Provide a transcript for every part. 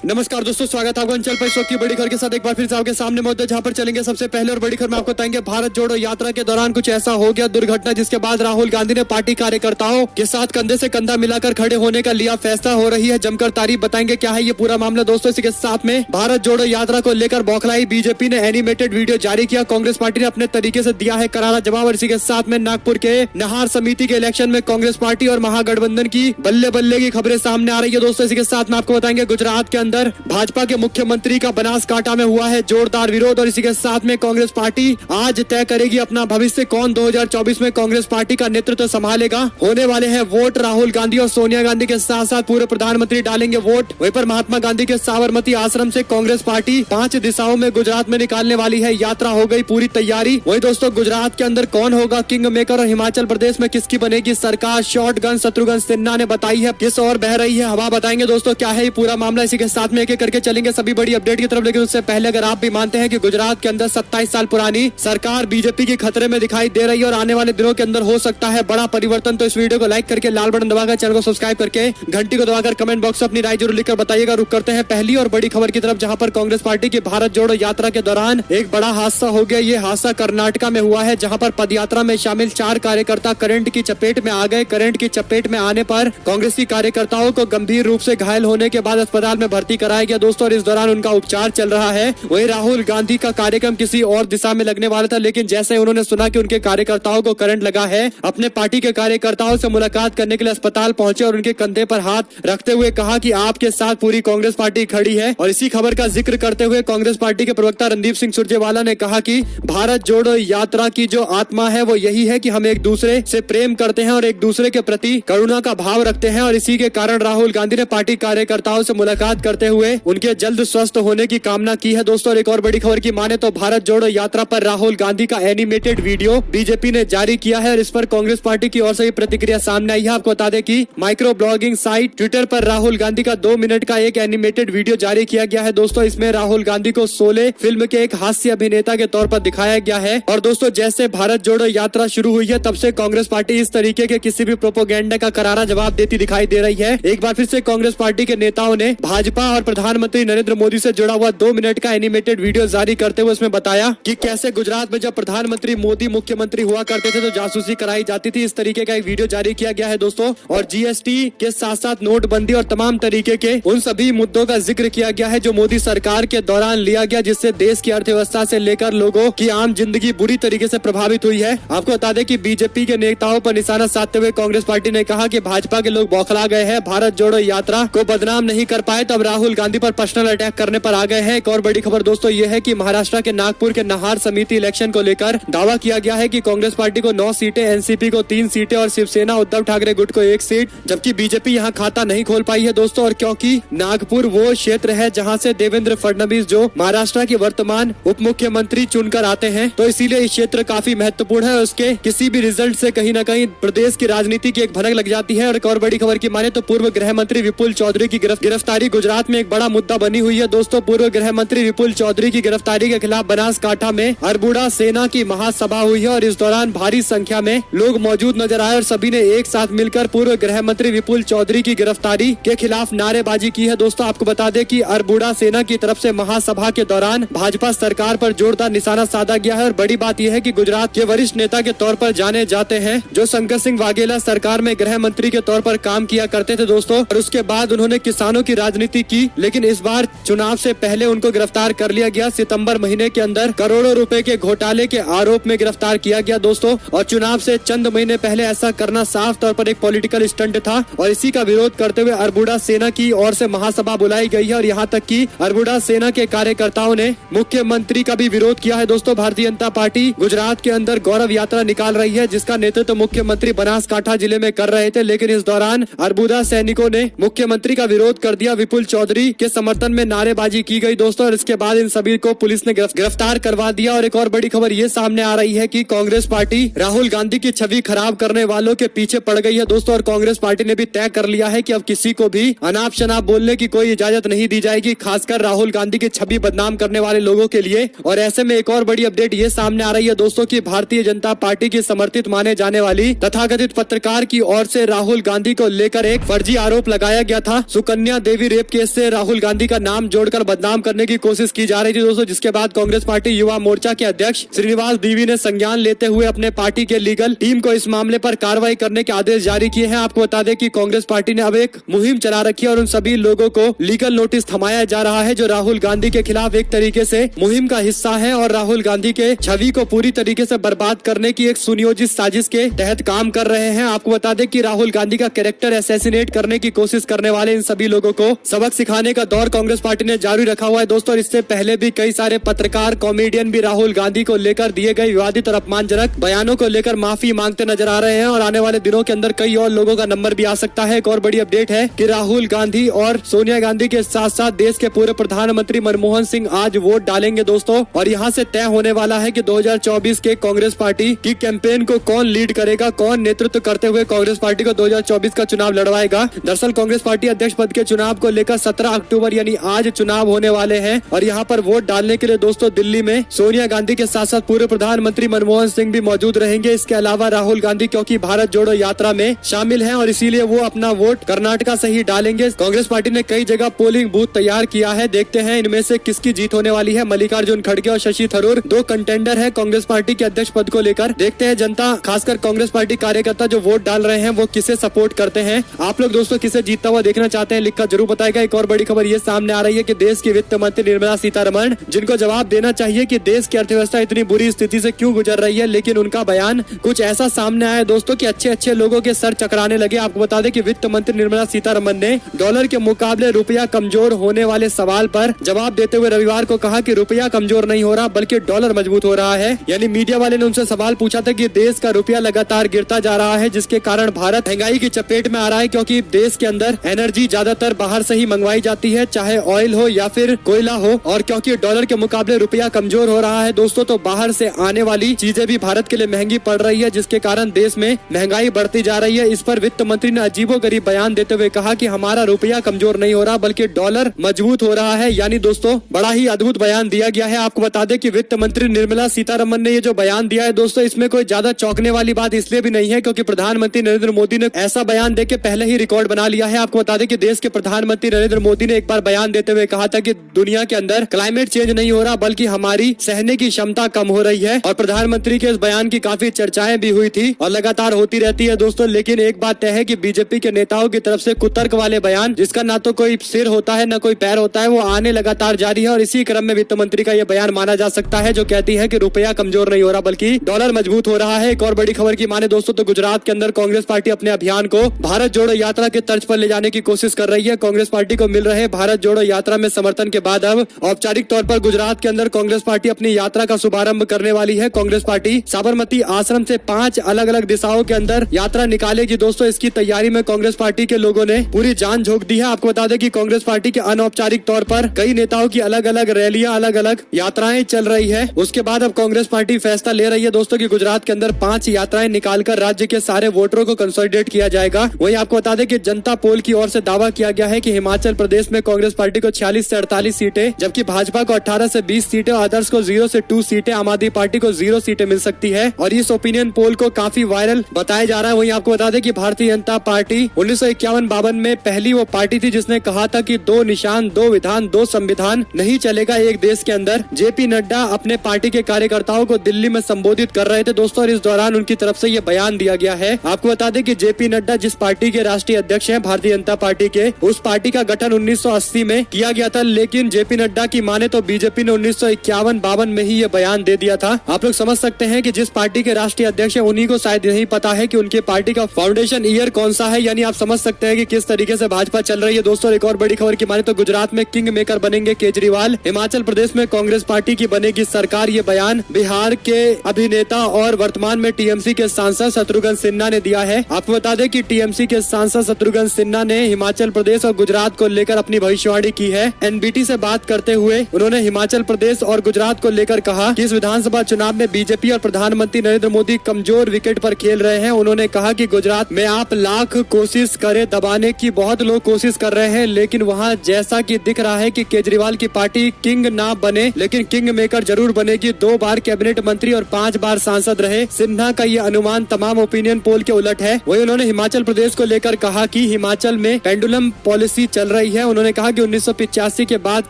नमस्कार दोस्तों, स्वागत है आपका अंचल पर की बड़ी खबर के साथ एक बार फिर से आपके सामने मौजूद है, जहां पर चलेंगे सबसे पहले और बड़ी खबर में आपको बताएंगे। भारत जोड़ो यात्रा के दौरान कुछ ऐसा हो गया दुर्घटना, जिसके बाद राहुल गांधी ने पार्टी कार्यकर्ताओं के साथ कंधे से कंधा मिलाकर खड़े होने का लिया फैसला। हो रही है जमकर तारीफ, बताएंगे क्या है ये पूरा मामला दोस्तों। इसी के साथ में भारत जोड़ो यात्रा को लेकर बौखलाई बीजेपी ने एनिमेटेड वीडियो जारी किया। कांग्रेस पार्टी ने अपने तरीके से दिया है करारा जवाब। और इसी के साथ में नागपुर के नाहर समिति के इलेक्शन में कांग्रेस पार्टी और महागठबंधन की बल्ले बल्ले की खबरें सामने आ रही है दोस्तों। इसी के साथ में आपको बताएंगे गुजरात के अंदर भाजपा के मुख्यमंत्री का बनासकांठा में हुआ है जोरदार विरोध। और इसी के साथ में कांग्रेस पार्टी आज तय करेगी अपना भविष्य, कौन 2024 में कांग्रेस पार्टी का नेतृत्व संभालेगा। होने वाले हैं वोट, राहुल गांधी और सोनिया गांधी के साथ साथ पूर्व प्रधानमंत्री डालेंगे वोट। वहीं पर महात्मा गांधी के साबरमती आश्रम से कांग्रेस पार्टी 5 दिशाओं में गुजरात में निकालने वाली है यात्रा, हो गई पूरी तैयारी। वही दोस्तों गुजरात के अंदर कौन होगा किंग मेकर और हिमाचल प्रदेश में किसकी बनेगी सरकार। शॉटगन शत्रुघ्न सिन्हा ने बताई है किस और बह रही है हवा, बताएंगे दोस्तों क्या है ये पूरा मामला। इसी के साथ में एक एक करके चलेंगे सभी बड़ी अपडेट की तरफ। लेकिन उससे पहले अगर आप भी मानते हैं कि गुजरात के अंदर 27 साल पुरानी सरकार बीजेपी की खतरे में दिखाई दे रही है और आने वाले दिनों के अंदर हो सकता है बड़ा परिवर्तन, तो इस वीडियो को लाइक करके लाल बटन दबाकर चैनल को सब्सक्राइब करके घंटी को दबाकर कमेंट बॉक्स में अपनी राय जरूर लिखकर बताइएगा। रुक करते हैं पहली और बड़ी खबर की तरफ, जहां पर कांग्रेस पार्टी की भारत जोड़ो यात्रा के दौरान एक बड़ा हादसा हो गया। ये हादसा कर्नाटका में हुआ है, जहां पर पदयात्रा में शामिल 4 कार्यकर्ता करंट की चपेट में आ गए। करंट की चपेट में आने पर कांग्रेसी कार्यकर्ताओं को गंभीर रूप से घायल होने के बाद अस्पताल में भर्ती कराया गया दोस्तों। और इस दौरान उनका उपचार चल रहा है। वहीं राहुल गांधी का कार्यक्रम किसी और दिशा में लगने वाला था, लेकिन जैसे उन्होंने सुना कि उनके कार्यकर्ताओं को करंट लगा है, अपने पार्टी के कार्यकर्ताओं से मुलाकात करने के लिए अस्पताल पहुंचे और उनके कंधे पर हाथ रखते हुए कहा कि आपके साथ पूरी कांग्रेस पार्टी खड़ी है। और इसी खबर का जिक्र करते हुए कांग्रेस पार्टी के प्रवक्ता रणदीप सिंह सुरजेवाला ने कहा कि भारत जोड़ो यात्रा की जो आत्मा है वो यही है कि हम एक दूसरे से प्रेम करते हैं और एक दूसरे के प्रति करुणा का भाव रखते हैं। और इसी के कारण राहुल गांधी ने पार्टी कार्यकर्ताओं से मुलाकात करते हुए उनके जल्द स्वस्थ होने की कामना की है दोस्तों। और एक और बड़ी खबर की माने तो भारत जोड़ो यात्रा पर राहुल गांधी का एनिमेटेड वीडियो बीजेपी ने जारी किया है और इस पर कांग्रेस पार्टी की ओर से प्रतिक्रिया सामने आई है। आपको बता दें कि माइक्रो ब्लॉगिंग साइट ट्विटर पर राहुल गांधी का 2 मिनट का एक एनिमेटेड वीडियो जारी किया गया है दोस्तों। इसमें राहुल गांधी को शोले फिल्म के एक हास्य अभिनेता के तौर पर दिखाया गया है। और दोस्तों जैसे भारत जोड़ो यात्रा शुरू हुई है तब से कांग्रेस पार्टी इस तरीके के किसी भी प्रोपोगेंडा का करारा जवाब देती दिखाई दे रही है। एक बार फिर से कांग्रेस पार्टी के नेताओं ने भाजपा और प्रधानमंत्री नरेंद्र मोदी से जुड़ा हुआ 2 मिनट का एनिमेटेड वीडियो जारी करते हुए उसमें बताया कि कैसे गुजरात में जब प्रधानमंत्री मोदी मुख्यमंत्री हुआ करते थे तो जासूसी कराई जाती थी। इस तरीके का एक वीडियो जारी किया गया है दोस्तों। और जीएसटी के साथ साथ नोटबंदी और तमाम तरीके के उन सभी मुद्दों का जिक्र किया गया है जो मोदी सरकार के दौरान लिया गया, जिससे देश की अर्थव्यवस्था से लेकर लोगों की आम जिंदगी बुरी तरीके से प्रभावित हुई है। आपको बता दें कि बीजेपी के नेताओं पर निशाना साधते हुए कांग्रेस पार्टी ने कहा कि भाजपा के लोग बौखला गए हैं, भारत जोड़ो यात्रा को बदनाम नहीं कर पाए, तब राहुल गांधी पर पर्सनल अटैक करने पर आ गए हैं। एक और बड़ी खबर दोस्तों ये है कि महाराष्ट्र के नागपुर के नाहर समिति इलेक्शन को लेकर दावा किया गया है कि कांग्रेस पार्टी को 9 सीटें, एनसीपी को 3 सीटें और शिवसेना उद्धव ठाकरे गुट को 1 सीट, जबकि बीजेपी यहां खाता नहीं खोल पाई है दोस्तों। और क्योंकि नागपुर वो क्षेत्र है जहां से देवेंद्र फडणवीस जो महाराष्ट्र के वर्तमान उप मुख्यमंत्री चुनकर आते हैं, तो इसीलिए ये क्षेत्र काफी महत्वपूर्ण है। उसके किसी भी रिजल्ट से कहीं न कहीं प्रदेश की राजनीति की एक भनक लग जाती है। और एक और बड़ी खबर की माने तो पूर्व गृह मंत्री विपुल चौधरी की गिरफ्तारी गुजरात में एक बड़ा मुद्दा बनी हुई है दोस्तों। पूर्व गृह मंत्री विपुल चौधरी की गिरफ्तारी के खिलाफ बनासकांठा में अरबुड़ा सेना की महासभा हुई है और इस दौरान भारी संख्या में लोग मौजूद नजर आए और सभी ने एक साथ मिलकर पूर्व गृह मंत्री विपुल चौधरी की गिरफ्तारी के खिलाफ नारेबाजी की है दोस्तों। आपको बता दें कि अरबुड़ा सेना की तरफ से महासभा के दौरान भाजपा सरकार पर जोरदार निशाना साधा गया है। और बड़ी बात यह है कि गुजरात के वरिष्ठ नेता के तौर पर जाने जाते हैं जो शंकर सिंह वाघेला सरकार में गृह मंत्री के तौर पर काम किया करते थे दोस्तों। और उसके बाद उन्होंने किसानों की राजनीति की, लेकिन इस बार चुनाव से पहले उनको गिरफ्तार कर लिया गया। सितंबर महीने के अंदर करोड़ों रुपए के घोटाले के आरोप में गिरफ्तार किया गया दोस्तों। और चुनाव से चंद महीने पहले ऐसा करना साफ तौर पर एक पॉलिटिकल स्टंट था और इसी का विरोध करते हुए अरबुड़ा सेना की ओर से महासभा बुलाई गई है। और यहाँ तक कि अरबुड़ा सेना के कार्यकर्ताओं ने मुख्यमंत्री का भी विरोध किया है दोस्तों। भारतीय जनता पार्टी गुजरात के अंदर गौरव यात्रा निकाल रही है, जिसका नेतृत्व मुख्यमंत्री बनासकांठा जिले में कर रहे थे, लेकिन इस दौरान अरबुड़ा सैनिकों ने मुख्यमंत्री का विरोध कर दिया। विपुल चौधरी के समर्थन में नारेबाजी की गई दोस्तों। और इसके बाद इन सभी को पुलिस ने गिरफ्तार करवा दिया। और एक और बड़ी खबर ये सामने आ रही है कि कांग्रेस पार्टी राहुल गांधी की छवि खराब करने वालों के पीछे पड़ गई है दोस्तों। और कांग्रेस पार्टी ने भी तय कर लिया है कि अब किसी को भी अनाप शनाप बोलने की कोई इजाजत नहीं दी जाएगी, खासकर राहुल गांधी की छवि बदनाम करने वाले लोगों के लिए। और ऐसे में एक और बड़ी अपडेट ये सामने आ रही है दोस्तों कि भारतीय जनता पार्टी की समर्थित माने जाने वाली तथाकथित पत्रकार की ओर से राहुल गांधी को लेकर एक फर्जी आरोप लगाया गया था। सुकन्या देवी रेप केस कांग्रेस से राहुल गांधी का नाम जोड़कर बदनाम करने की कोशिश की जा रही थी दोस्तों, जिसके बाद कांग्रेस पार्टी युवा मोर्चा के अध्यक्ष श्रीनिवास दीवी ने संज्ञान लेते हुए अपने पार्टी के लीगल टीम को इस मामले पर कार्रवाई करने के आदेश जारी किए हैं। आपको बता दें कि कांग्रेस पार्टी ने अब एक मुहिम चला रखी है और उन सभी लोगों को लीगल नोटिस थमाया जा रहा है जो राहुल गांधी के खिलाफ एक तरीके से मुहिम का हिस्सा है और राहुल गांधी के छवि को पूरी तरीके से बर्बाद करने की एक सुनियोजित साजिश के तहत काम कर रहे हैं। आपको बता दें कि राहुल गांधी का कैरेक्टर असैसिनेट करने की कोशिश करने वाले इन सभी लोगों को सबक सिखाने का दौर कांग्रेस पार्टी ने जारी रखा हुआ है दोस्तों। और इससे पहले भी कई सारे पत्रकार, कॉमेडियन भी राहुल गांधी को लेकर दिए गए विवादित और अपमानजनक बयानों को लेकर माफी मांगते नजर आ रहे हैं और आने वाले दिनों के अंदर कई और लोगों का नंबर भी आ सकता है। एक और बड़ी अपडेट है कि राहुल गांधी और सोनिया गांधी के साथ साथ देश के पूर्व प्रधानमंत्री मनमोहन सिंह आज वोट डालेंगे दोस्तों। और यहाँ से तय होने वाला है कि 2024 के कांग्रेस पार्टी की कैंपेन को कौन लीड करेगा, कौन नेतृत्व करते हुए कांग्रेस पार्टी को 2024 का चुनाव लड़वाएगा। दरअसल कांग्रेस पार्टी अध्यक्ष पद के चुनाव को लेकर 17 अक्टूबर यानी आज चुनाव होने वाले हैं और यहाँ पर वोट डालने के लिए दोस्तों दिल्ली में सोनिया गांधी के साथ साथ पूर्व प्रधानमंत्री मनमोहन सिंह भी मौजूद रहेंगे। इसके अलावा राहुल गांधी क्योंकि भारत जोड़ो यात्रा में शामिल है और इसीलिए वो अपना वोट कर्नाटका से ही डालेंगे। कांग्रेस पार्टी ने कई जगह पोलिंग बूथ तैयार किया है। देखते हैं इनमें से किसकी जीत होने वाली है। मल्लिकार्जुन खड़गे और शशि थरूर दो कंटेंडर है कांग्रेस पार्टी के अध्यक्ष पद को लेकर। देखते हैं जनता, खासकर कांग्रेस पार्टी कार्यकर्ता जो वोट डाल रहे हैं वो किसे सपोर्ट करते हैं। आप लोग दोस्तों किसे जीतता हुआ देखना चाहते हैं लिखकर जरूर बताएगा। एक और बड़ी खबर ये सामने आ रही है कि देश की वित्त मंत्री निर्मला सीतारमण, जिनको जवाब देना चाहिए कि देश की अर्थव्यवस्था इतनी बुरी स्थिति से क्यों गुजर रही है, लेकिन उनका बयान कुछ ऐसा सामने आया दोस्तों कि अच्छे लोगों के सर चकराने लगे। आपको बता दें कि वित्त मंत्री निर्मला सीतारमण ने डॉलर के मुकाबले रुपया कमजोर होने वाले सवाल पर जवाब देते हुए रविवार को कहा कि रुपया कमजोर नहीं हो रहा बल्कि डॉलर मजबूत हो रहा है। यानी मीडिया वाले ने उनसे सवाल पूछा था कि देश का रुपया लगातार गिरता जा रहा है जिसके कारण भारत महंगाई की चपेट में आ रहा है, क्योंकि देश के अंदर एनर्जी ज्यादातर बाहर से ही मंगवाई जाती है, चाहे ऑयल हो या फिर कोयला हो, और क्योंकि डॉलर के मुकाबले रुपया कमजोर हो रहा है दोस्तों तो बाहर से आने वाली चीजें भी भारत के लिए महंगी पड़ रही है, जिसके कारण देश में महंगाई बढ़ती जा रही है। इस पर वित्त मंत्री ने अजीबोगरीब बयान देते हुए कहा कि हमारा रुपया कमजोर नहीं हो रहा बल्कि डॉलर मजबूत हो रहा है। यानी दोस्तों बड़ा ही अद्भुत बयान दिया गया है। आपको बता दें कि वित्त मंत्री निर्मला सीतारमण ने ये जो बयान दिया है दोस्तों, इसमें कोई ज्यादा चौंकने वाली बात इसलिए भी नहीं है क्योंकि प्रधानमंत्री नरेंद्र मोदी ने ऐसा बयान देके पहले ही रिकॉर्ड बना लिया है। आपको बता दें कि देश के प्रधानमंत्री नरेंद्र मोदी ने एक बार बयान देते हुए कहा था कि दुनिया के अंदर क्लाइमेट चेंज नहीं हो रहा बल्कि हमारी सहने की क्षमता कम हो रही है। और प्रधानमंत्री के इस बयान की काफी चर्चाएं भी हुई थी और लगातार होती रहती है दोस्तों। लेकिन एक बात तय है कि बीजेपी के नेताओं की तरफ से कुतर्क वाले बयान, जिसका ना तो कोई सिर होता है ना कोई पैर होता है, वो आने लगातार जारी है। और इसी क्रम में वित्त मंत्री का यह बयान माना जा सकता है जो कहती है कि रुपया कमजोर नहीं हो रहा बल्कि डॉलर मजबूत हो रहा है। एक और बड़ी खबर की माने दोस्तों तो गुजरात के अंदर कांग्रेस पार्टी अपने अभियान को भारत जोड़ो यात्रा के तर्ज पर ले जाने की कोशिश कर रही है। कांग्रेस पार्टी को मिल रहे भारत जोड़ो यात्रा में समर्थन के बाद अब औपचारिक तौर पर गुजरात के अंदर कांग्रेस पार्टी अपनी यात्रा का शुभारंभ करने वाली है। कांग्रेस पार्टी साबरमती आश्रम से 5 अलग अलग दिशाओं के अंदर यात्रा निकालेगी दोस्तों। इसकी तैयारी में कांग्रेस पार्टी के लोगों ने पूरी जान झोंक दी है। आपको बता दें कि कांग्रेस पार्टी के अनौपचारिक तौर पर कई नेताओं की अलग अलग रैलियां, अलग अलग यात्राएं चल रही है। उसके बाद अब कांग्रेस पार्टी फैसला ले रही है दोस्तों कि गुजरात के अंदर 5 यात्राएं निकालकर राज्य के सारे वोटरों को कंसोलिडेट किया जाएगा। वहीं आपको बता दें कि जनता पोल की ओर से दावा किया गया है कि हिमाचल प्रदेश में कांग्रेस पार्टी को 46 से 48 सीटें, जबकि भाजपा को 18 से 20 सीटें, अदर्स को 0 से 2 सीटें, आम आदमी पार्टी को 0 सीटें मिल सकती है। और इस ओपिनियन पोल को काफी वायरल बताया जा रहा है। वहीं आपको बता दें कि भारतीय जनता पार्टी 1951-52 में पहली वो पार्टी थी जिसने कहा था कि 2 निशान, 2 विधान, 2 संविधान नहीं चलेगा एक देश के अंदर। जेपी नड्डा अपने पार्टी के कार्यकर्ताओं को दिल्ली में संबोधित कर रहे थे दोस्तों और इस दौरान उनकी तरफ से ये बयान दिया गया है। आपको बता दें कि जेपी नड्डा जिस पार्टी के राष्ट्रीय अध्यक्ष हैं भारतीय जनता पार्टी के, उस पार्टी का गठन 1980 में किया गया था। लेकिन जेपी नड्डा की माने तो बीजेपी ने 1951-52 में ही ये बयान दे दिया था। आप लोग समझ सकते हैं कि जिस पार्टी के राष्ट्रीय अध्यक्ष है उन्हीं को शायद नहीं पता है कि उनके पार्टी का फाउंडेशन ईयर कौन सा है। यानी आप समझ सकते हैं कि किस तरीके से भाजपा चल रही है दोस्तों। एक और बड़ी खबर की माने तो गुजरात में किंग मेकर बनेंगे केजरीवाल, हिमाचल प्रदेश में कांग्रेस पार्टी की बनेगी सरकार। ये बयान बिहार के अभिनेता और वर्तमान में टीएमसी के सांसद शत्रुघ्न सिन्हा ने दिया है। आपको बता दें कि टीएमसी के सांसद शत्रुघ्न सिन्हा ने हिमाचल प्रदेश और गुजरात को लेकर अपनी भविष्यवाणी की है। एनबीटी से बात करते हुए उन्होंने हिमाचल प्रदेश और गुजरात को लेकर कहा कि इस विधानसभा चुनाव में बीजेपी और प्रधानमंत्री नरेंद्र मोदी कमजोर विकेट पर खेल रहे हैं। उन्होंने कहा कि गुजरात में आप लाख कोशिश करें दबाने की, बहुत लोग कोशिश कर रहे हैं, लेकिन वहाँ जैसा कि दिख रहा है कि केजरीवाल की पार्टी किंग ना बने लेकिन किंग मेकर जरूर बनेगी। 2 बार कैबिनेट मंत्री और 5 बार सांसद रहे। सिन्हा का ये अनुमान तमाम ओपिनियन पोल के उलट है। वही उन्होंने हिमाचल प्रदेश को लेकर कहा कि हिमाचल में पेंडुलम पॉलिसी चल रही है। उन्होंने कहा कि 1985 के बाद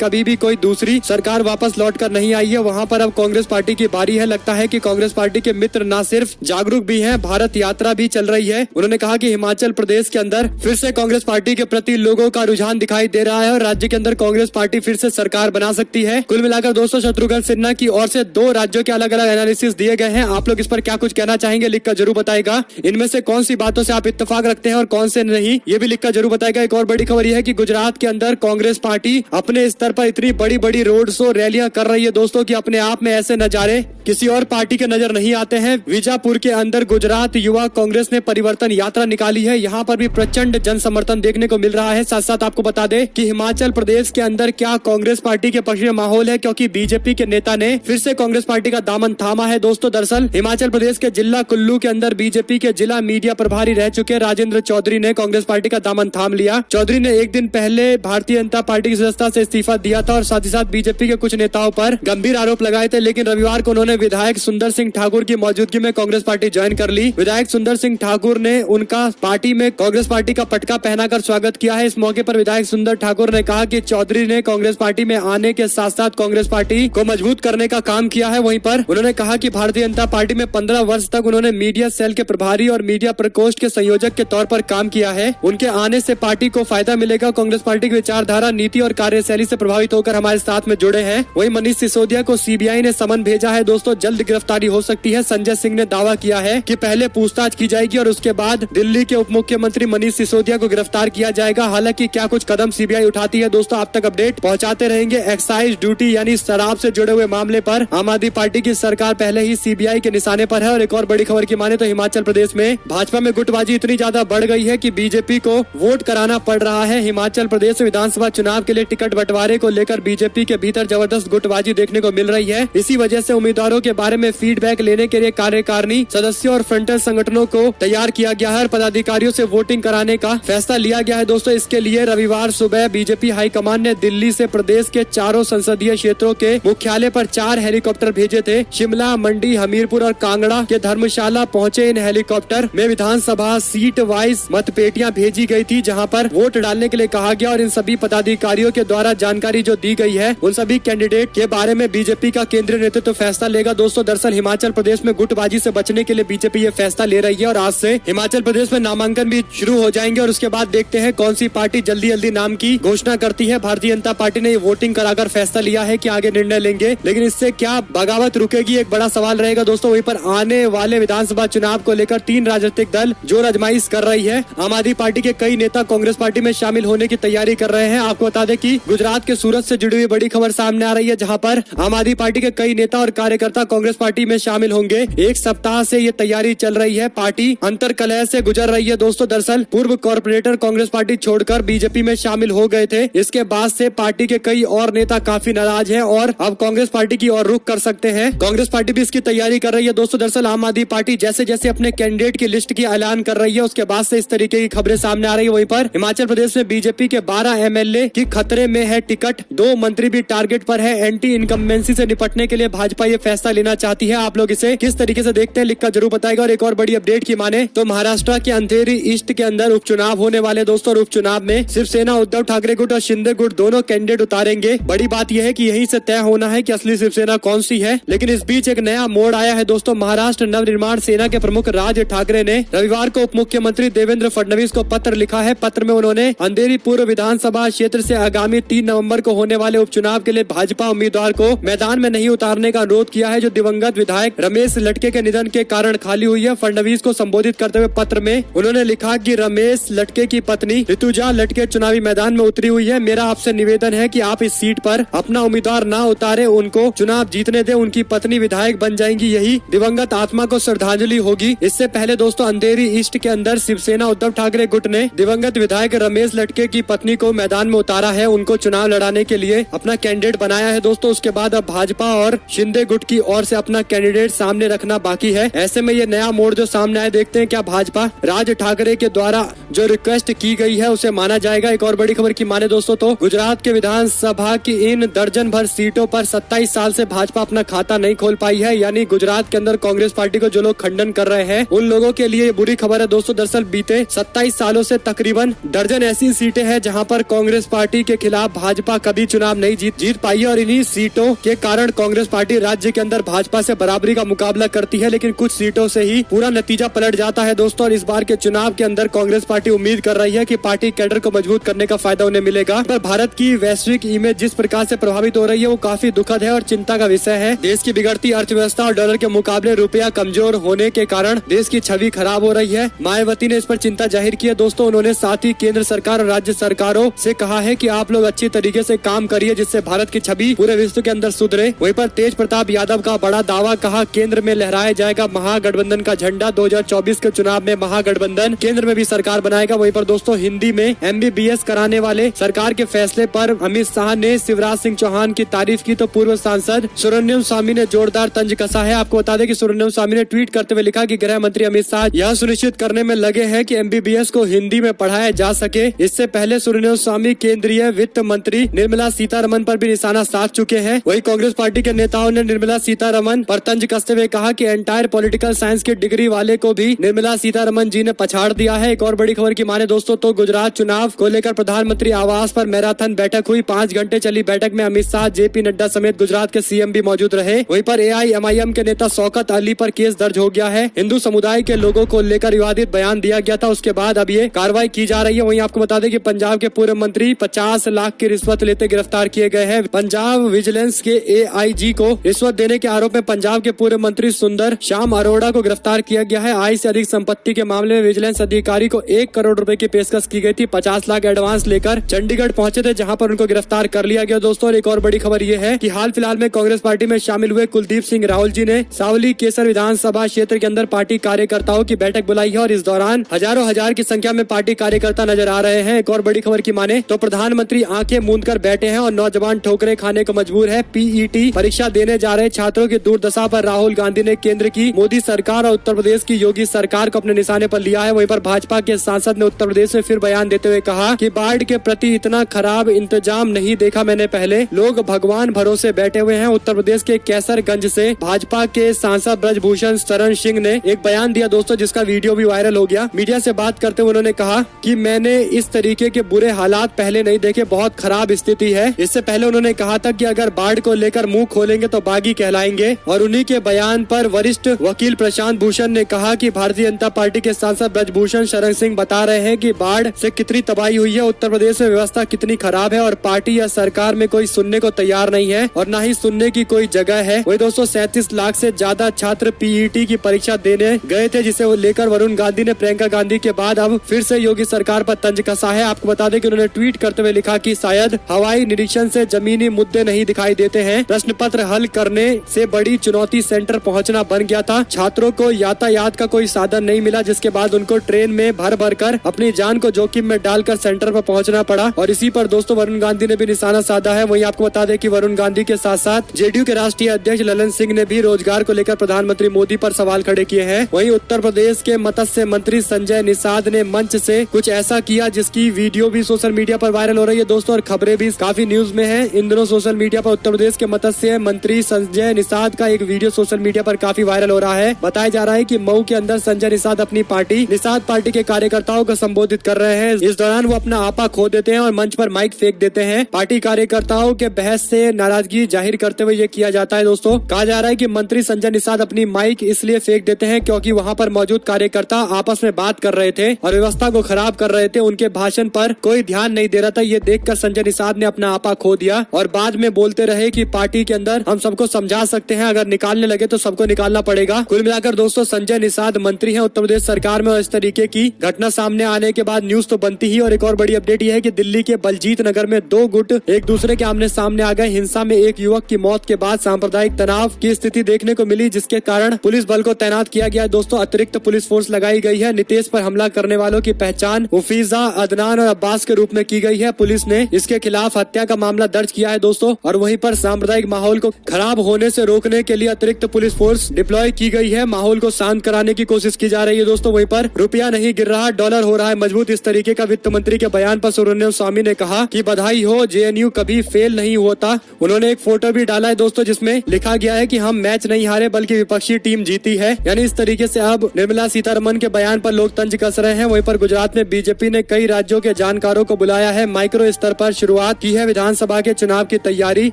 कभी भी कोई दूसरी सरकार वापस लौट कर नहीं आई है, वहाँ पर अब कांग्रेस पार्टी की बारी है। लगता है कि कांग्रेस पार्टी के मित्र न सिर्फ जागरूक भी हैं, भारत यात्रा भी चल रही है। उन्होंने कहा कि हिमाचल प्रदेश के अंदर फिर से कांग्रेस पार्टी के प्रति लोगों का रुझान दिखाई दे रहा है और राज्य के अंदर कांग्रेस पार्टी फिर से सरकार बना सकती है। कुल मिलाकर दोस्तों शत्रुघ्न सिन्हा की ओर से 2 राज्यों के अलग अलग एनालिसिस दिए गए हैं। आप लोग इस पर क्या कुछ कहना चाहेंगे लिखकर जरूर बताएगा। इनमें से कौन सी बातों से आप इत्तेफाक रखते हैं और कौन से नहीं, ये भी लिखकर जरूर बताएगा। एक और बड़ी खबर यह है कि गुजरात के अंदर कांग्रेस पार्टी अपने स्तर पर इतनी बड़ी बड़ी रोड शो रैलियां कर रही है दोस्तों कि अपने आप में ऐसे नजारे किसी और पार्टी के नजर नहीं आते हैं। विजापुर के अंदर गुजरात युवा कांग्रेस ने परिवर्तन यात्रा निकाली है। यहाँ पर भी प्रचंड जन समर्थन देखने को मिल रहा है। साथ साथ आपको बता दें कि हिमाचल प्रदेश के अंदर क्या कांग्रेस पार्टी के पक्ष में माहौल है, क्योंकि बीजेपी के नेता ने फिर से कांग्रेस पार्टी का दामन थामा है। दोस्तों दरअसल हिमाचल प्रदेश के जिला कुल्लू के अंदर बीजेपी के जिला मीडिया प्रभारी रह चुके राजेंद्र चौधरी ने कांग्रेस पार्टी का दामन थाम लिया। चौधरी ने एक दिन पहले भारतीय जनता पार्टी की सदस्यता से इस्तीफा दिया था और साथ ही साथ बीजेपी के कुछ नेताओं पर गंभीर आरोप लगाए थे, लेकिन रविवार को उन्होंने विधायक सुंदर सिंह ठाकुर की मौजूदगी में कांग्रेस पार्टी ज्वाइन कर ली। विधायक सुंदर सिंह ठाकुर ने उनका पार्टी में कांग्रेस पार्टी का पटका पहनाकर स्वागत किया है। इस मौके पर विधायक सुंदर ठाकुर ने कहा कि चौधरी ने कांग्रेस पार्टी में आने के साथ साथ कांग्रेस पार्टी को मजबूत करने का काम किया है। वहीं पर उन्होंने कहा कि भारतीय जनता पार्टी में 15 वर्ष तक उन्होंने मीडिया सेल के प्रभारी और मीडिया प्रकोष्ठ के संयोजक के तौर पर काम किया है। उनके आने से पार्टी को फायदा मिलेगा। कांग्रेस पार्टी की विचारधारा, नीति और कार्यशैली से प्रभावित होकर हमारे साथ में जुड़े हैं। वहीं मनीष सिसोदिया को सीबीआई ने समन भेजा है। दोस्तों जल्द गिरफ्तारी हो सकती है। संजय सिंह ने दावा किया है कि पहले पूछताछ की जाएगी और उसके बाद दिल्ली के उप मुख्यमंत्री मनीष सिसोदिया को गिरफ्तार किया जाएगा। हालांकि क्या कुछ कदम सीबीआई उठाती है दोस्तों, आप तक अपडेट पहुंचाते रहेंगे। एक्साइज ड्यूटी यानी शराब से जुड़े हुए मामले पर आम आदमी पार्टी की सरकार पहले ही सीबीआई के निशाने पर है। और एक और बड़ी खबर की माने तो हिमाचल प्रदेश में भाजपा में गुटबाजी इतनी ज्यादा बढ़ गई है कि बीजेपी को वोट कराना पड़ रहा है। हिमाचल प्रदेश विधानसभा चुनाव के लिए टिकट बंटवारे को लेकर बीजेपी के भीतर जबरदस्त गुटबाजी देखने को मिल रही है। इसी वजह से उम्मीदवारों के बारे में फीडबैक लेने के लिए कार्यकारिणी सदस्यों और फ्रंटल संगठनों को तैयार किया गया है और पदाधिकारियों से वोटिंग कराने का फैसला लिया गया है। दोस्तों इसके लिए रविवार सुबह बीजेपी हाईकमान ने दिल्ली से प्रदेश के चारों संसदीय क्षेत्रों के मुख्यालय पर 4 हेलीकॉप्टर भेजे थे। शिमला, मंडी, हमीरपुर और कांगड़ा के धर्मशाला पहुंचे इन हेलीकॉप्टर में विधानसभा सीट वाइज मतपेटियां भेजी गई थी, जहां पर वोट डालने के लिए कहा गया और इन सभी पदाधिकारियों के द्वारा जानकारी जो दी गई है उन सभी कैंडिडेट के बारे में बीजेपी का केंद्रीय नेतृत्व फैसला लेगा। दोस्तों दरअसल हिमाचल प्रदेश में गुटबाजी से बचने के लिए बीजेपी ये फैसला ले रही है और आज से हिमाचल प्रदेश में नामांकन भी शुरू हो जाएंगे और उसके बाद देखते हैं कौन सी पार्टी जल्दी जल्दी नाम की घोषणा करती है। भारतीय जनता पार्टी ने वोटिंग कराकर फैसला लिया है कि आगे निर्णय लेंगे, लेकिन इससे क्या बगावत रुकेगी, एक बड़ा सवाल रहेगा दोस्तों। वहीं पर आने वाले विधानसभा चुनाव को लेकर 3 राजनीतिक दल जोर आजमाइश कर रही है। आम आदमी पार्टी के कई नेता कांग्रेस पार्टी में शामिल होने की तैयारी कर रहे हैं। आपको बता दें कि गुजरात के सूरत से जुड़ी हुई बड़ी खबर सामने आ रही है, जहां पर आम आदमी पार्टी के कई नेता और कार्यकर्ता कांग्रेस पार्टी में शामिल होंगे। एक सप्ताह से ये तैयारी चल रही है। पार्टी अंतर कलह से गुजर रही है दोस्तों। दरअसल पूर्व कॉर्पोरेटर कांग्रेस पार्टी छोड़कर बीजेपी में शामिल हो गए थे। इसके बाद से पार्टी के कई और नेता काफी नाराज हैं और अब कांग्रेस पार्टी की ओर रुख कर सकते हैं। कांग्रेस पार्टी भी इसकी तैयारी कर रही है दोस्तों। दरअसल आम आदमी पार्टी जैसे जैसे अपने कैंडिडेट की लिस्ट की ऐलान कर रही है, उसके बाद से इस तरीके की खबरें सामने आ रही है। वहीं पर हिमाचल प्रदेश में बीजेपी के 12 एमएलए की खतरे में है टिकट, 2 मंत्री भी टारगेट पर है। एंटी इनकम्बेंसी से निपटने के लिए भाजपा ये फैसला लेना चाहती है। आप लोग इसे किस तरीके से देखते हैं लिखकर जरूर बताएगा। और एक और बड़ी अपडेट की माने तो महाराष्ट्र के अंधेरी ईस्ट के अंदर उपचुनाव होने वाले दोस्तों और उपचुनाव में शिवसेना उद्धव ठाकरे गुट और शिंदे गुट दोनों कैंडिडेट उतारेंगे। बड़ी बात यह है कि यहीं से तय होना है कि असली शिवसेना कौन सी है। लेकिन इस बीच एक नया मोड़ आया है दोस्तों। महाराष्ट्र नवनिर्माण सेना के प्रमुख राज ठाकरे ने रविवार को उप मुख्यमंत्री देवेंद्र फडणवीस को पत्र लिखा है। पत्र में उन्होंने अंधेरी पूर्व विधानसभा क्षेत्र से आगामी 3 नवंबर को होने वाले उपचुनाव के लिए भाजपा उम्मीदवार को मैदान में नहीं उतारने का अनुरोध किया है, जो दिवंगत विधायक रमेश लटके के निधन के कारण खाली हुई है। फडणवीस को संबोधित करते हुए पत्र में उन्होंने लिखा कि रमेश लटके की पत्नी ऋतुजा लटके चुनावी मैदान में उतरी हुई है। मेरा आपसे निवेदन है कि आप इस सीट पर अपना उम्मीदवार न उतारे, उनको चुनाव जीतने दे। उनकी पत्नी विधायक बन जाएंगी, यही दिवंगत आत्मा को श्रद्धांजलि होगी। इससे पहले दोस्तों अंधेरी ईस्ट के अंदर शिवसेना उद्धव ठाकरे गुट ने दिवंगत विधायक रमेश लटके की पत्नी को मैदान में उतारा है, उनको चुनाव लड़ाने के लिए अपना कैंडिडेट बनाया है दोस्तों। उसके बाद अब भाजपा और शिंदे गुट की ओर से अपना कैंडिडेट सामने रखना बाकी है। ऐसे में ये नया मोड़ जो सामने आए, देखते हैं क्या भाजपा राज ठाकरे के द्वारा जो रिक्वेस्ट की गई है उसे माना जाएगा। एक और बड़ी खबर की माने दोस्तों तो गुजरात के विधानसभा की इन दर्जन भर सीटों पर 27 साल से भाजपा अपना खाता नहीं खोल पाई है। यानी गुजरात के अंदर कांग्रेस पार्टी को जो लोग खंडन कर रहे हैं उन लोगों के लिए बुरी खबर है दोस्तों। दरअसल बीते 27 सालों से तकरीबन दर्जन ऐसी सीटें हैं है जहां पर कांग्रेस पार्टी के खिलाफ भाजपा कभी चुनाव नहीं जीत पाई है और इन्हीं सीटों के कारण कांग्रेस पार्टी राज्य के अंदर भाजपा से बराबरी का मुकाबला करती है, लेकिन कुछ सीटों से ही पूरा नतीजा पलट जाता है दोस्तों। और इस बार के चुनाव के अंदर कांग्रेस पार्टी उम्मीद कर रही है कि पार्टी कैडर को मजबूत करने का फायदा उन्हें मिलेगा। पर भारत की वैश्विक इमेज जिस प्रकार से प्रभावित हो रही है वो काफी दुखद है और चिंता का विषय है। देश की बिगड़ती अर्थव्यवस्था और डॉलर के मुकाबले रुपया कमजोर होने के कारण देश की छवि खराब हो रही है। मायावती ने इस पर चिंता जाहिर की है दोस्तों। उन्होंने साथ ही केंद्र सरकार और राज्य सरकारों से कहा है कि आप लोग अच्छी तरीके से काम करिए जिससे भारत की छवि पूरे विश्व के अंदर सुधरे। वहीं पर तेज प्रताप यादव का बड़ा दावा, कहा केंद्र में लहराया जाएगा महागठबंधन का झंडा। 2024 के चुनाव में महागठबंधन केंद्र में भी सरकार बनाएगा। वहीं पर दोस्तों हिंदी में MBBS कराने वाले सरकार के फैसले पर अमित शाह ने शिवराज सिंह चौहान की तारीफ की तो पूर्व सांसद सुब्रमण्यम स्वामी ने जोरदार तंज कसा है। आपको बता दें कि सुब्रमण्यम स्वामी ने ट्वीट करते हुए लिखा कि गृह मंत्री अमित शाह यह सुनिश्चित करने में लगे हैं कि MBBS को हिंदी में पढ़ाया जा सके। इससे पहले सुब्रमण्यम स्वामी केंद्रीय वित्त मंत्री निर्मला सीतारमन पर भी निशाना साध चुके हैं। वहीं कांग्रेस पार्टी के नेताओं ने निर्मला सीतारमन पर तंज कसते हुए कहा कि एंटायर पॉलिटिकल साइंस की डिग्री वाले को भी निर्मला सीतारमन जी ने पछाड़ दिया है। एक और बड़ी खबर की माने दोस्तों तो गुजरात चुनाव को लेकर प्रधानमंत्री आवास पर मैराथन बैठक हुई। 5 घंटे चली बैठक में अमित शाह, JP नड्डा समेत गुजरात के CM भी मौजूद रहे। वहीं पर AIMIM के नेता शौकत अली पर केस दर्ज हो गया है। हिंदू समुदाय के लोगों को लेकर विवादित बयान दिया गया था, उसके बाद अब ये कार्रवाई की जा रही है। वहीं आपको बता दें कि पंजाब के पूर्व मंत्री 50 लाख की रिश्वत लेते गिरफ्तार किए गए हैं। पंजाब विजिलेंस के AIG को रिश्वत देने के आरोप में पंजाब के पूर्व मंत्री सुंदर श्याम अरोड़ा को गिरफ्तार किया गया है। आय से अधिक संपत्ति के मामले में विजिलेंस अधिकारी को 1 करोड़ रुपए की पेशकश की गई थी। 50 लाख एडवांस लेकर चंडीगढ़ पहुंचे थे जहां पर उनको गिरफ्तार कर लिया गया दोस्तों। और एक और बड़ी खबर ये है कि हाल फिलहाल में कांग्रेस पार्टी में शामिल हुए कुलदीप सिंह राहुल जी ने सावली केसर विधानसभा क्षेत्र के अंदर पार्टी कार्यकर्ताओं की बैठक बुलाई है और इस दौरान हजारों हजार की संख्या में पार्टी कार्यकर्ता नजर आ रहे हैं। एक और बड़ी खबर की माने तो प्रधानमंत्री आंखें मूंद कर बैठे हैं और नौजवान ठोकरें खाने को मजबूर है। PET परीक्षा देने जा रहे छात्रों की दुर्दशा पर राहुल गांधी ने केंद्र की मोदी सरकार और उत्तर प्रदेश की योगी सरकार को अपने निशाने पर लिया है। वहीं पर भाजपा के सांसद ने उत्तर प्रदेश में फिर बयान देते हुए कहा कि बाढ़ के प्रति इतना खराब इंतजाम नहीं देखा मैंने पहले, लोग भगवान भरोसे बैठे हुए हैं। उत्तर प्रदेश के कैसरगंज से भाजपा के सांसद ब्रजभूषण शरण सिंह ने एक बयान दिया दोस्तों जिसका वीडियो भी वायरल हो गया। मीडिया से बात करते हुए उन्होंने कहा कि मैंने इस तरीके के बुरे हालात पहले नहीं देखे, बहुत खराब स्थिति है। इससे पहले उन्होंने कहा था कि अगर बाढ़ को लेकर मुंह खोलेंगे तो बागी कहलाएंगे। और उन्हीं के बयान पर वरिष्ठ वकील प्रशांत भूषण ने कहा कि भारतीय जनता पार्टी के सांसद ब्रजभूषण शरण सिंह बता रहे हैं कि बाढ़ से कितनी तबाही हुई है, उत्तर प्रदेश में व्यवस्था कितनी खराब है और पार्टी या सरकार में कोई सुनने को तैयार नहीं है और न ही सुनने की कोई जगह है। वही दोस्तों 37 लाख से ज्यादा छात्र PET की परीक्षा देने गए थे जिसे लेकर वरुण गांधी ने प्रियंका गांधी के बाद अब फिर से योगी सरकार पर तंज कसा है। आपको बता दें कि उन्होंने ट्वीट करते हुए लिखा कि शायद हवाई निरीक्षण से जमीनी मुद्दे नहीं दिखाई देते हैं, प्रश्न पत्र हल करने से बड़ी चुनौती सेंटर पहुंचना बन गया था। छात्रों को यातायात का कोई साधन नहीं मिला जिसके बाद उनको ट्रेन में भर भर कर अपनी जान को जोखिम में डालकर सेंटर पर पहुंचना पड़ा। और इसी पर दोस्तों वरुण गांधी ने भी निशाना साधा है। वहीं आपको बता दें कि वरुण गांधी के साथ साथ JDU के राष्ट्रीय अध्यक्ष ललन सिंह ने भी रोजगार को लेकर प्रधानमंत्री मोदी पर सवाल खड़े किए हैं। वहीं उत्तर प्रदेश के मत्स्य मंत्री संजय निषाद ने मंच से कुछ ऐसा किया जिसकी वीडियो भी सोशल मीडिया पर वायरल हो रही है दोस्तों और खबरें भी काफी न्यूज में है। इन दिनों सोशल मीडिया पर उत्तर प्रदेश के मत्स्य मंत्री संजय निषाद का एक वीडियो सोशल मीडिया पर काफी वायरल हो रहा है। बताया जा रहा है कि मऊ के अंदर संजय निषाद अपनी पार्टी निषाद पार्टी के कार्यकर्ताओं को संबोधित कर रहे हैं। इस दौरान वो अपना आपा खो देते हैं और मंच पर माइक फेंक देते हैं। पार्टी कार्यकर्ताओं के बहस से नाराजगी जाहिर करते हुए ये किया जाता है दोस्तों। कहा जा रहा है कि मंत्री संजय निषाद अपनी माइक इसलिए फेंक देते हैं क्योंकि वहाँ पर मौजूद कार्यकर्ता आपस में बात कर रहे थे और व्यवस्था को खराब कर रहे थे। उनके भाषण पर कोई ध्यान नहीं दे रहा था। ये देखकर संजय निषाद ने अपना आपा खो दिया और बाद में बोलते रहे कि पार्टी के अंदर हम सबको समझा सकते हैं, अगर निकालने लगे तो सबको निकालना पड़ेगा। कुल मिलाकर दोस्तों संजय निषाद मंत्री हैं उत्तर प्रदेश सरकार में और इस तरीके की घटना सामने आने के बाद न्यूज तो बनती ही। और एक और बड़ी अपडेट यह है कि दिल्ली के बलजीत नगर में 2 गुट एक दूसरे के आमने सामने आ गए। हिंसा में एक युवक की मौत के बाद सांप्रदायिक तनाव की स्थिति देखने को मिली जिसके कारण पुलिस बल को तैनात किया गया दोस्तों। अतिरिक्त पुलिस फोर्स लगाई गई है। नितेश पर हमला करने वालों की पहचान मुफीजा, अदनान और अब्बास के रूप में की गई है। पुलिस ने इसके खिलाफ हत्या का मामला दर्ज किया है दोस्तों। और वहीं पर सांप्रदायिक माहौल को खराब होने से रोकने के लिए अतिरिक्त पुलिस फोर्स डिप्लॉय की गई है। माहौल को शांत कराने की कोशिश की जा रही है दोस्तों। वहीं पर रुपया नहीं गिर रहा, डॉलर हो रहा है मजबूत। इस तरीके का वित्त मंत्री के बयान पर सुब्रमण्यम स्वामी ने कहा कि बधाई हो, JNU कभी फेल नहीं होता। उन्होंने एक फोटो भी डाला है दोस्तों जिसमें लिखा गया है कि हम मैच नहीं हारे बल्कि विपक्षी टीम जीती है। यानी इस तरीके से अब निर्मला सीतारमन के बयान पर लोग तंज कस रहे हैं। वहीं पर गुजरात में BJP ने कई राज्यों के जानकारों को बुलाया है, माइक्रो स्तर पर शुरुआत की है विधानसभा के चुनाव की तैयारी।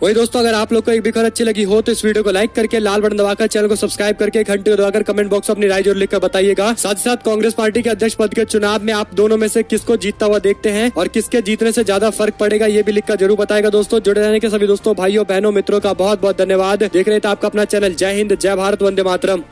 वही दोस्तों, अगर आप लोग को एक भी खबर अच्छी लगी हो तो इस वीडियो को लाइक करके, लाल बटन दबाकर, चैनल को सब्सक्राइब करके, घंटी को दबाकर कमेंट बॉक्स में अपनी राय जरूर लिखकर बताइएगा। साथ ही साथ कांग्रेस पार्टी के अध्यक्ष पद के चुनाव में आप दोनों में से किसको जीतता हुआ देखते हैं और किसके जीतने से ज्यादा फर्क पड़ेगा, ये भी लिखकर जरूर बताएगा। दोस्तों, जुड़े रहने के सभी दोस्तों, भाइयों, बहनों, मित्रों का बहुत बहुत धन्यवाद। देख रहे थे आपका अपना चैनल। जय हिंद, जय भारत, वंदे मातरम।